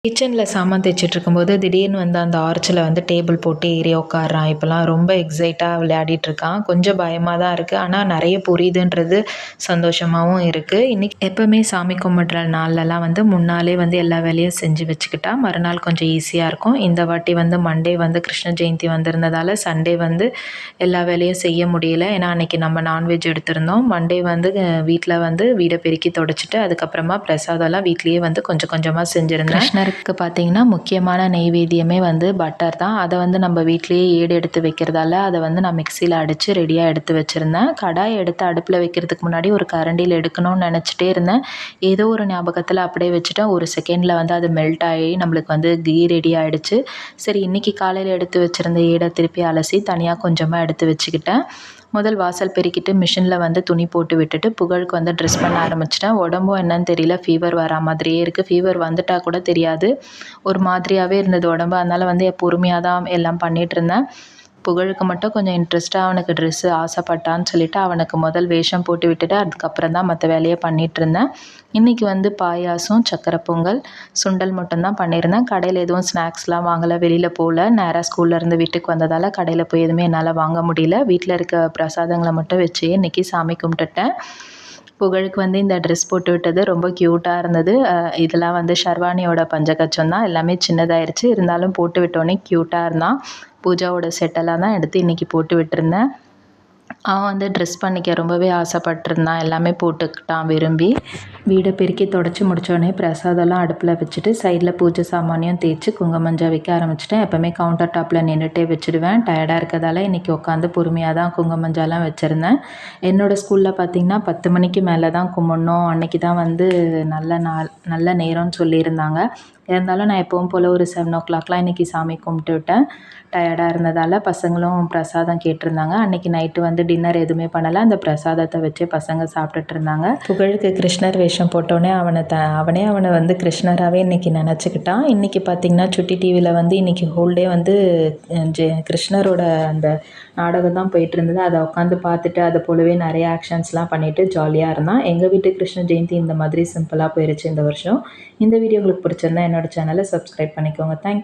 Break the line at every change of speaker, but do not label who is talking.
கிச்சனில் சாமான் தேய்ச்சிட்டு இருக்கும்போது திடீர்னு வந்து அந்த ஆர்ச்சில் வந்து டேபிள் போட்டு ஏறி உட்காடுறான். இப்போலாம் ரொம்ப எக்ஸைட்டாக விளையாடிட்டுருக்கான். கொஞ்சம் பயமாக தான் இருக்குது. ஆனால் நிறைய புரியுதுன்றது சந்தோஷமாகவும் இருக்குது. இன்றைக்கி எப்போவுமே சாமி கும்பிட்ற நாள்லலாம் வந்து முன்னாலே வந்து எல்லா வேலையும் செஞ்சு வச்சுக்கிட்டா மறுநாள் கொஞ்சம் ஈஸியாக இருக்கும். இந்த வாட்டி வந்து மண்டே வந்து கிருஷ்ண ஜெயந்தி வந்திருந்ததால் சண்டே வந்து எல்லா வேலையும் செய்ய முடியல. ஏன்னா அன்றைக்கி நம்ம நான்வெஜ் எடுத்திருந்தோம். மண்டே வந்து வீட்டில் வந்து வீடை பெருக்கி தொடச்சிட்டு அதுக்கப்புறமா பிரசாதம்லாம் வீட்லேயே வந்து கொஞ்சம் கொஞ்சமாக செஞ்சுருந்தேன். கிருஷ்ணருக்கு பார்த்திங்கன்னா முக்கியமான நெய்வேத்தியமே வந்து பட்டர் தான். அதை வந்து நம்ம வீட்லேயே ஏடு எடுத்து வைக்கிறதால அதை வந்து நான் மிக்சியில் அடித்து ரெடியாக எடுத்து வச்சுருந்தேன். கடாய் எடுத்து அடுப்பில் வைக்கிறதுக்கு முன்னாடி ஒரு கரண்டியில் எடுக்கணும்னு நினச்சிட்டே இருந்தேன். ஏதோ ஒரு ஞாபகத்தில் அப்படியே வச்சுட்டேன். ஒரு செகண்டில் வந்து அது மெல்ட் ஆகி நம்மளுக்கு வந்து கீ ரெடி ஆகிடுச்சு. சரி, இன்றைக்கி காலையில் எடுத்து வச்சுருந்த ஏடை திருப்பி அலசி தனியாக கொஞ்சமாக எடுத்து வச்சுக்கிட்டேன். முதல் வாசல் பெருக்கிட்டு மிஷினில் வந்து துணி போட்டு விட்டுட்டு புகழுக்கு வந்து ட்ரெஸ் பண்ண ஆரம்பிச்சிட்டேன். உடம்பும் என்னன்னு தெரியல, ஃபீவர் வரா மாதிரியே இருக்குது. ஃபீவர் வந்துட்டால் கூட தெரியாது, ஒரு மாதிரியாகவே இருந்தது உடம்பு. அதனால் வந்து பொறுமையாக தான் எல்லாம் பண்ணிகிட்ருந்தேன். புகழுக்கு மட்டும் கொஞ்சம் இன்ட்ரெஸ்ட்டாக அவனுக்கு ட்ரெஸ்ஸு ஆசைப்பட்டான்னு சொல்லிவிட்டு அவனுக்கு முதல் வேஷம் போட்டு விட்டுட்டு அதுக்கப்புறம் தான் மற்ற வேலையை பண்ணிகிட்ருந்தேன். இன்றைக்கி வந்து பாயாசம், சக்கரை பொங்கல், சுண்டல் மட்டும்தான் பண்ணியிருந்தேன். கடையில் எதுவும் ஸ்நாக்ஸ்லாம் வாங்கலை, வெளியில் போகல. நேராக ஸ்கூல்லேருந்து வீட்டுக்கு வந்ததால் கடையில் போய் எதுவுமே என்னால் வாங்க முடியல. வீட்டில் இருக்க பிரசாதங்களை மட்டும் வச்சு இன்றைக்கி சாமி கும்பிட்டுட்டேன். புகழுக்கு வந்து இந்த ட்ரெஸ் போட்டு விட்டது ரொம்ப க்யூட்டாக இருந்தது. இதெல்லாம் வந்து ஷர்வானியோட பஞ்சகச்சம் தான். எல்லாமே சின்னதாயிருச்சு, இருந்தாலும் போட்டு விட்டோன்னே க்யூட்டாக இருந்தான். பூஜாவோட செட்டெல்லாம் தான் எடுத்து இன்றைக்கி போட்டு விட்டுருந்தேன். அவன் வந்து ட்ரெஸ் பண்ணிக்க ரொம்பவே ஆசைப்பட்டிருந்தான். எல்லாமே போட்டுக்கிட்டான் விரும்பி. வீடை பெருக்கி தொடச்சி முடித்தோடனே பிரசாதம்லாம் அடுப்பில் வச்சுட்டு சைடில் பூஜை சாமானியம் தேய்ச்சி குங்குமஞ்சள் வைக்க ஆரம்பிச்சிட்டேன். எப்போவுமே கவுண்டர் டாப்பில் நின்றுட்டே வச்சுடுவேன். டயர்டாக இருக்கிறதால இன்றைக்கி உட்காந்து பொறுமையாக தான் குங்குமஞ்சாலாம் வச்சுருந்தேன். என்னோடய ஸ்கூலில் பார்த்திங்கன்னா 10 மணிக்கு மேலே தான் கும்பிட்ணும். அன்றைக்கி தான் வந்து நல்ல நேரம்னு சொல்லியிருந்தாங்க. இருந்தாலும் நான் எப்பவும் போல் ஒரு 7 o'clockலாம் இன்றைக்கி சாமி கும்பிட்டு விட்டேன். டயர்டாக இருந்ததால் பசங்களும் பிரசாதம் கேட்டிருந்தாங்க. அன்றைக்கி நைட்டு வந்து டின்னர் எதுவுமே பண்ணலை. அந்த பிரசாதத்தை வச்சே பசங்க சாப்பிட்டுட்டு இருந்தாங்க. புகழுக்கு கிருஷ்ணர் வேஷம் போட்டோன்னே அவனை வந்து கிருஷ்ணராகவே இன்றைக்கி நினச்சிக்கிட்டான். இன்றைக்கி பார்த்திங்கன்னா சுட்டி டிவியில் வந்து இன்றைக்கி ஹோல் டே வந்து கிருஷ்ணரோட அந்த நாடகம் தான் போயிட்டு இருந்தது. அதை உட்காந்து பார்த்துட்டு அதை போலவே நிறைய ஆக்ஷன்ஸ்லாம் பண்ணிவிட்டு ஜாலியாக இருந்தான். எங்கள் வீட்டு கிருஷ்ண ஜெயந்தி இந்த மாதிரி சிம்பிளாக போயிடுச்சு இந்த வருஷம். இந்த வீடியோ உங்களுக்கு பிடிச்சிருந்தா என்னோடய சேனலை சப்ஸ்கிரைப் பண்ணிக்கோங்க. தேங்க்யூ.